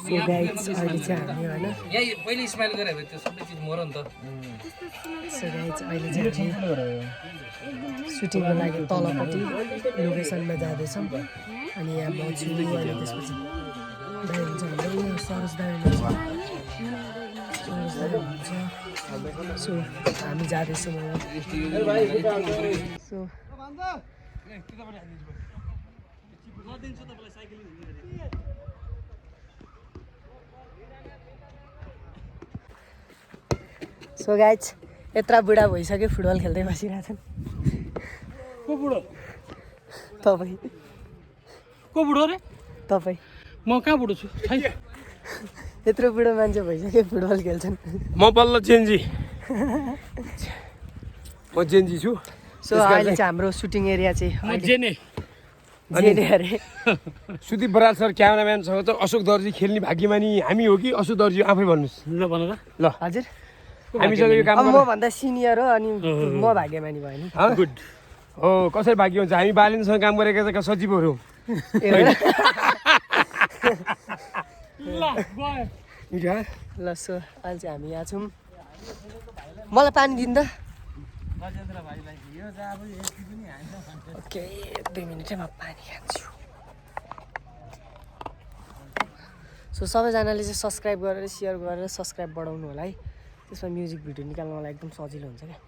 So guys अहिले चाहिँ हामी होइन यहाँ पहिले स्माइल गरे भए त्यो सबै चिज मर नि त सो गाइज अहिले चाहिँ हामी सुटिङको लागि तलपट्टि लोकेसनमा जाँदैछौँ अनि यहाँ म छु अनि त्यसपछि दाइ हुन्छ हाम्रो यहाँ सरोज दाइ हुनुहुन्छ सो हामी जाँदैछौँ सो सो गाइज यत्रा बुढा भइसक्यो फुटबल खेल्दै बसिरहेछन् को बुढो तपाईँ को बुढो रे तपाईँ म कहाँ बुढो छु यत्रो बुढो मान्छे भइसक्यो फुटबल खेल्छन् म बल्ल जेन्जी म जेन्जी छु सो अहिले चाहिँ हाम्रो सुटिङ एरिया चाहिँ जेने जेने अरे सुदीप बराल सर क्यामेराम्यानसँग त अशोक दर्जी खेल्ने भाग्यमानी हामी हो कि अशोक दर्जी आफै भन्नुहोस् ल भन त ल हजुर हामीसँग यो काम अब म भन्दा सिनियर हो अनि म भाग्यमानी भयो नि गुड हो कसरी भाग्य हुन्छ हामी बालेनसँग काम गरेका त सचिवहरू ल सो अहिले चाहिँ हामी यहाँ छौँ मलाई पानी दिनु त ओके 2 मिनटमा पानी खान्छु सो सबैजनाले चाहिँ सब्सक्राइब गरेर सेयर गरेर सब्सक्राइब बढाउनु होला है त्यसमा म्युजिक भिडियो निकाल्न मलाई एकदम सजिलो हुन्छ क्या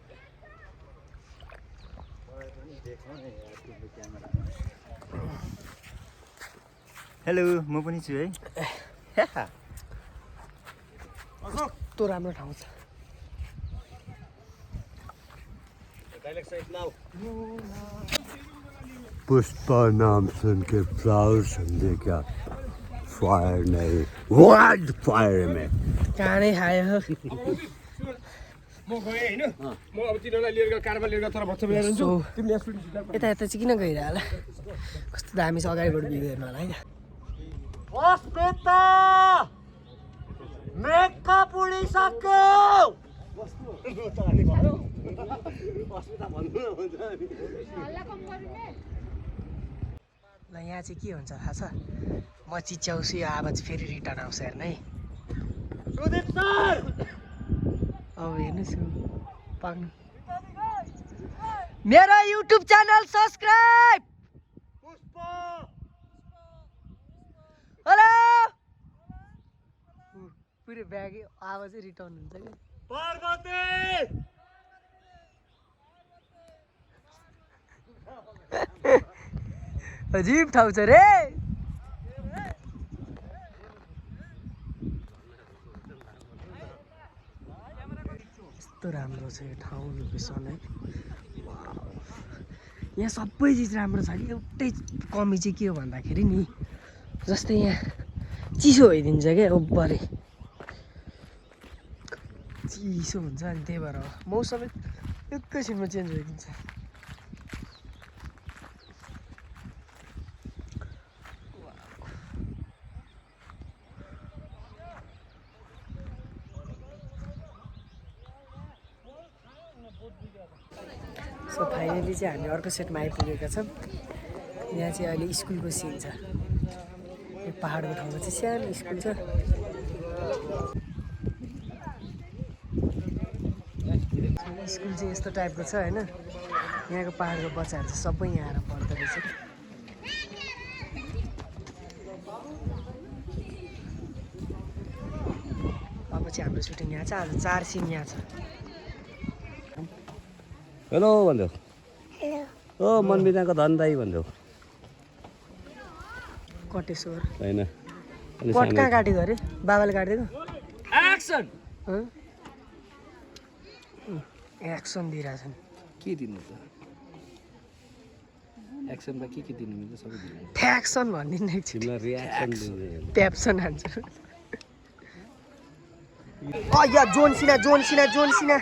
हेलो म पनि छु है कस्तो राम्रो ठाउँ छ पुष्पा नाम सुन के फ्लावर समझे क्या फायर नहीं वाइल्ड फायर में काँडै खायो म गएँ होइन म अब तिनीहरूलाई लिएर कारमा लिएर तर भन्छ सो यता यता चाहिँ किन गइरह होला कस्तो दामी छ अगाडिबाट भ्यू हेर्नु होला है ल यहाँ चाहिँ के हुन्छ थाहा छ म चिच्याउँछु यो आवाज फेरि रिटर्न आउँछ हेर्नु है अब हेर्नुहोस् पाउनु मेरो युट्युब च्यानल सब्सक्राइब हेलो पुरै ब्याग आवाजै रिटर्न हुन्छ कि अजिब ठाउँ छ रे यस्तो राम्रो छ यो ठाउँ लोकेसन है यहाँ सबै चिज राम्रो छ कि एउटै कमी चाहिँ के हो भन्दाखेरि नि जस्तै यहाँ चिसो भइदिन्छ क्या ओभरै चिसो हुन्छ अनि त्यही भएर मौसम एकैछिनमा चेन्ज भइदिन्छ सो फाइनली चाहिँ हामी अर्को सेटमा आइपुगेका छौँ यहाँ चाहिँ अहिले स्कुलको सिन छ यो पाहाडको ठाउँमा चाहिँ सानो स्कुल छ स्कुल चाहिँ यस्तो टाइपको छ होइन यहाँको पाहाडको बच्चाहरू चाहिँ सबै यहाँ आएर पढ्दो रहेछ अब चाहिँ हाम्रो सुटिङ यहाँ छ आज 4 सिन यहाँ छ हेलो भन्देऊ ओ मनबिनाको धन दाई भन्देऊ कटेश्वर होइन कट कहाँ काटेको अरे बाबाले काटिदिएको एक्सन एक्सन दिइरहेछन् के दिनु त एक्सनमा के दिनु मिल्छ सबै दिनु ठ्याक्सन भनिदिनु एकछिन रियाक्सन दिन्छ ट्याप्सन हान्छ या जोन सिना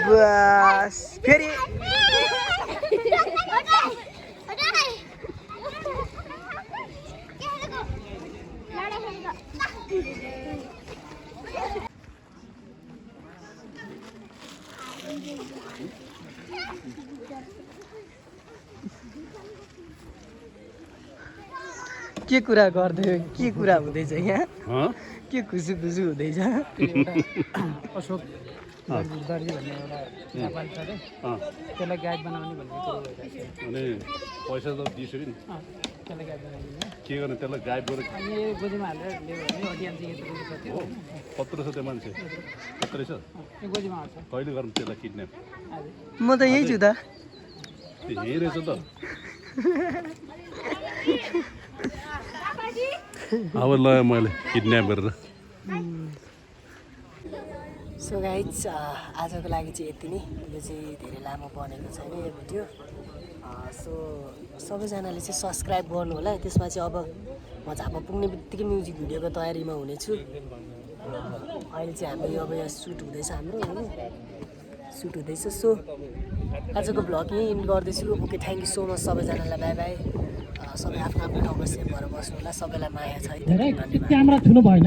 बस फेरि के कुरा गर्दै के कुरा हुँदैछ यहाँ के खुसी खुसी हुँदैछ अशोक दर्जी भन्ने एउटा जापान छ अरे त्यसलाई गाइड बनाउने भन्ने कुरो भइरहेको छ अनि पैसा त दिइसक्यो नि त्यसलाई गाइड बनाइदिनु के गर्ने त्यसलाई गाइड गरेर अनि यो गोजीमा हालेर ल्यायो भने अडियन्स चाहिँ यत्रो छ त्यो कत्रो छ त्यो मान्छे कत्रै छ यो गोजीमा हाल्छ कहिले गर्नु त्यसलाई किड्न्याप म त यही छु त यही रहेछ त अब लगाएँ मैले किड्न्याप गरेर सो गाइज आजको लागि चाहिँ यति नै यो चाहिँ धेरै लामो बनेको छैन यो भिडियो सो सबैजनाले चाहिँ सब्सक्राइब गर्नु होला त्यसमा चाहिँ अब म झापा पुग्ने बित्तिकै म्युजिक भिडियोको तयारीमा हुनेछु अहिले चाहिँ हामी अब यहाँ सुट हुँदैछ हाम्रो होइन सुट हुँदैछ सो आजको भ्लग यहीँ इन्ड गर्दैछु okay thank you so much सबैजनालाई बाई बाई सबै आफ्नो आफ्नो ठाउँमा सेभ भएर बस्नु होला सबैलाई माया छ है त। धन्यवाद। क्यामेरा ठुलो भएन